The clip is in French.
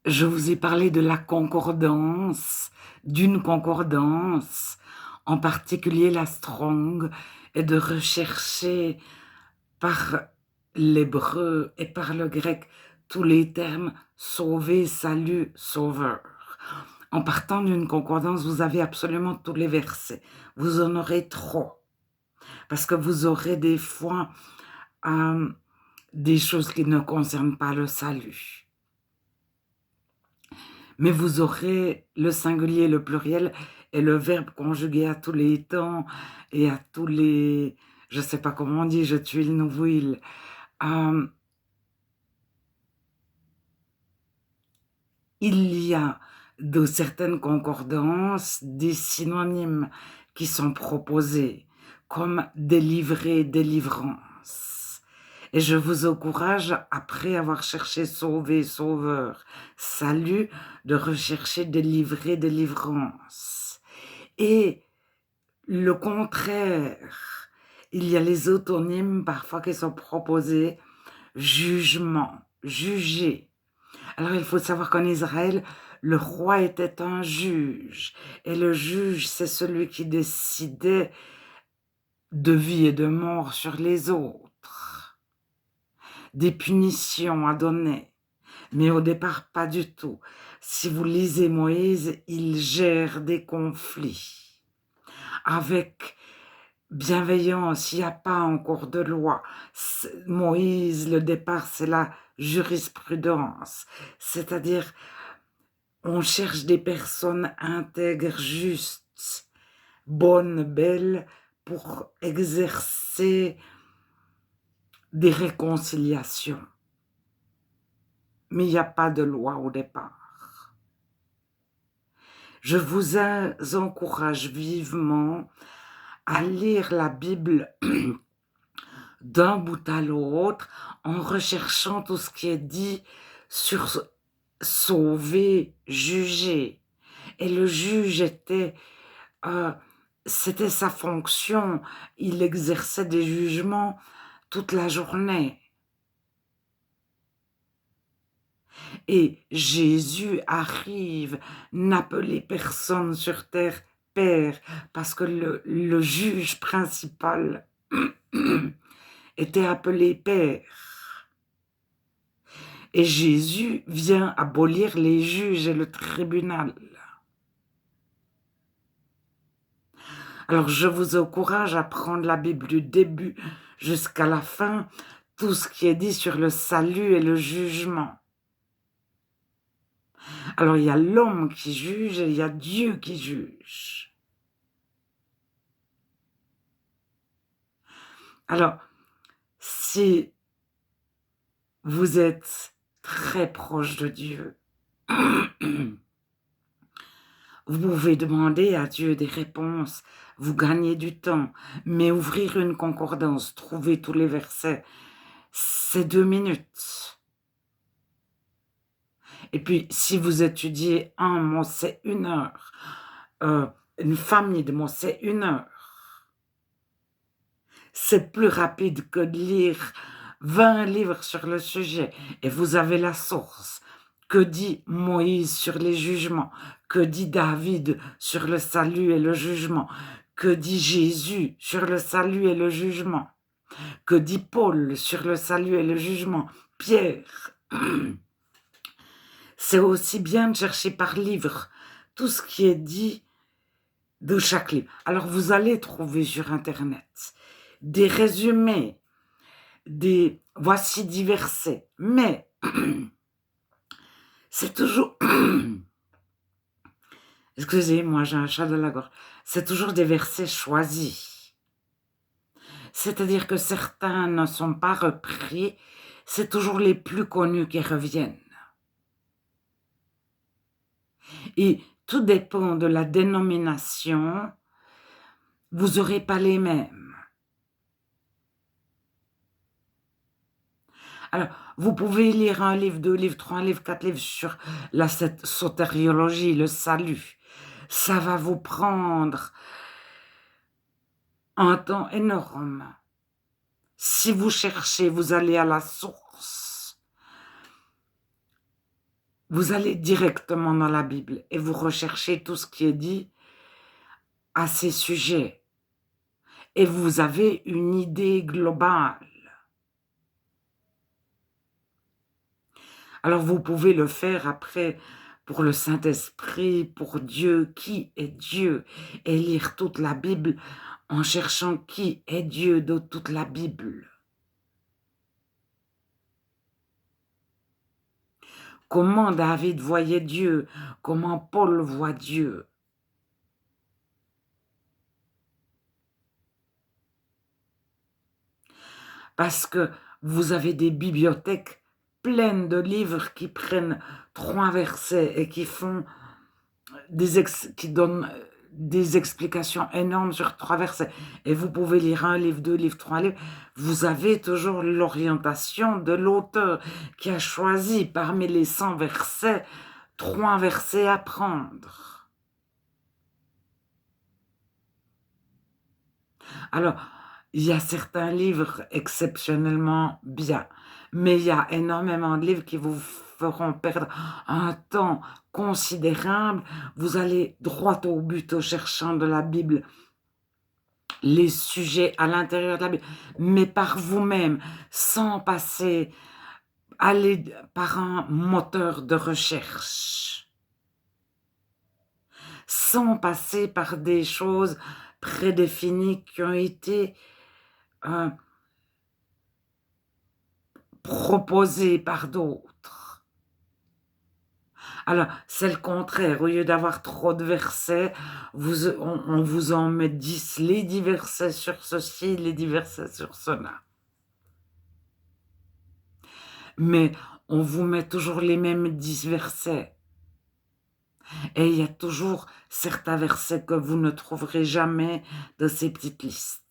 Je vous ai parlé de la concordance, d'une concordance, en particulier la Strong, et de rechercher par l'hébreu et par le grec tous les termes sauver, salut, sauveur. En partant d'une concordance, vous avez absolument tous les versets. Vous en aurez trop, parce que vous aurez des fois des choses qui ne concernent pas le salut. Mais vous aurez le singulier, le pluriel et le verbe conjugué à tous les temps et à tous les... Je ne sais pas comment on dit, je tuile, nous huile. Il y a de certaines concordances des synonymes qui sont proposés, comme délivrer, délivrance. Et je vous encourage, après avoir cherché sauver, sauveur, salut, de rechercher délivrer, délivrance. Et le contraire, il y a les autonymes parfois qui sont proposés, jugement, juger. Alors il faut savoir qu'en Israël, le roi était un juge, et le juge, c'est celui qui décidait de vie et de mort sur les autres, des punitions à donner. Mais au départ, pas du tout. Si vous lisez Moïse, il gère des conflits avec bienveillance. Il n'y a pas encore de loi. Moïse, le départ, c'est la jurisprudence, c'est-à-dire on cherche des personnes intègres, justes, bonnes, belles, pour exercer des réconciliations. Mais il n'y a pas de loi au départ. Je vous encourage vivement à lire la Bible d'un bout à l'autre en recherchant tout ce qui est dit sur sauver, juger. Et le juge c'était sa fonction, il exerçait des jugements toute la journée. Et Jésus arrive, n'appelait personne sur terre père, parce que le juge principal était appelé père. Et Jésus vient abolir les juges et le tribunal. Alors je vous encourage à prendre la Bible du début jusqu'à la fin, tout ce qui est dit sur le salut et le jugement. Alors il y a l'homme qui juge et il y a Dieu qui juge. Alors, si vous êtes très proche de Dieu, vous pouvez demander à Dieu des réponses, vous gagnez du temps, mais ouvrir une concordance, trouver tous les versets, c'est 2 minutes. Et puis, si vous étudiez un mot, c'est 1 heure. Une famille de mots, c'est 1 heure. C'est plus rapide que de lire 20 livres sur le sujet. Et vous avez la source. Que dit Moïse sur les jugements? Que dit David sur le salut et le jugement? Que dit Jésus sur le salut et le jugement? Que dit Paul sur le salut et le jugement? Pierre. C'est aussi bien de chercher par livre tout ce qui est dit de chaque livre. Alors vous allez trouver sur Internet des résumés, des voici 10 versets, mais c'est toujours... Excusez-moi, j'ai un chat de la gorge. C'est toujours des versets choisis. C'est-à-dire que certains ne sont pas repris, c'est toujours les plus connus qui reviennent. Et tout dépend de la dénomination, vous n'aurez pas les mêmes. Alors, vous pouvez lire 1 livre, 2 livres, 3 livres, 4 livres sur la sotériologie, le salut. Ça va vous prendre un temps énorme. Si vous cherchez, vous allez à la source. Vous allez directement dans la Bible et vous recherchez tout ce qui est dit à ces sujets et vous avez une idée globale. Alors vous pouvez le faire après pour le Saint-Esprit, pour Dieu, qui est Dieu, et lire toute la Bible en cherchant qui est Dieu de toute la Bible. Comment David voyait Dieu, comment Paul voit Dieu. Parce que vous avez des bibliothèques pleines de livres qui prennent 3 versets et qui font qui donnent des explications énormes sur 3 versets. Et vous pouvez lire 1 livre, 2 livres, 3 livres. Vous avez toujours l'orientation de l'auteur qui a choisi parmi les 100 versets, 3 versets à prendre. Alors, il y a certains livres exceptionnellement bien, mais il y a énormément de livres qui vous feront perdre un temps considérable. Vous allez droit au but en cherchant de la Bible les sujets à l'intérieur de la Bible, mais par vous-même, sans passer par un moteur de recherche, sans passer par des choses prédéfinies qui ont été proposées par d'autres. Alors, c'est le contraire. Au lieu d'avoir trop de versets, on vous en met 10, les 10 versets sur ceci, les 10 versets sur cela. Mais on vous met toujours les mêmes 10 versets. Et il y a toujours certains versets que vous ne trouverez jamais de ces petites listes.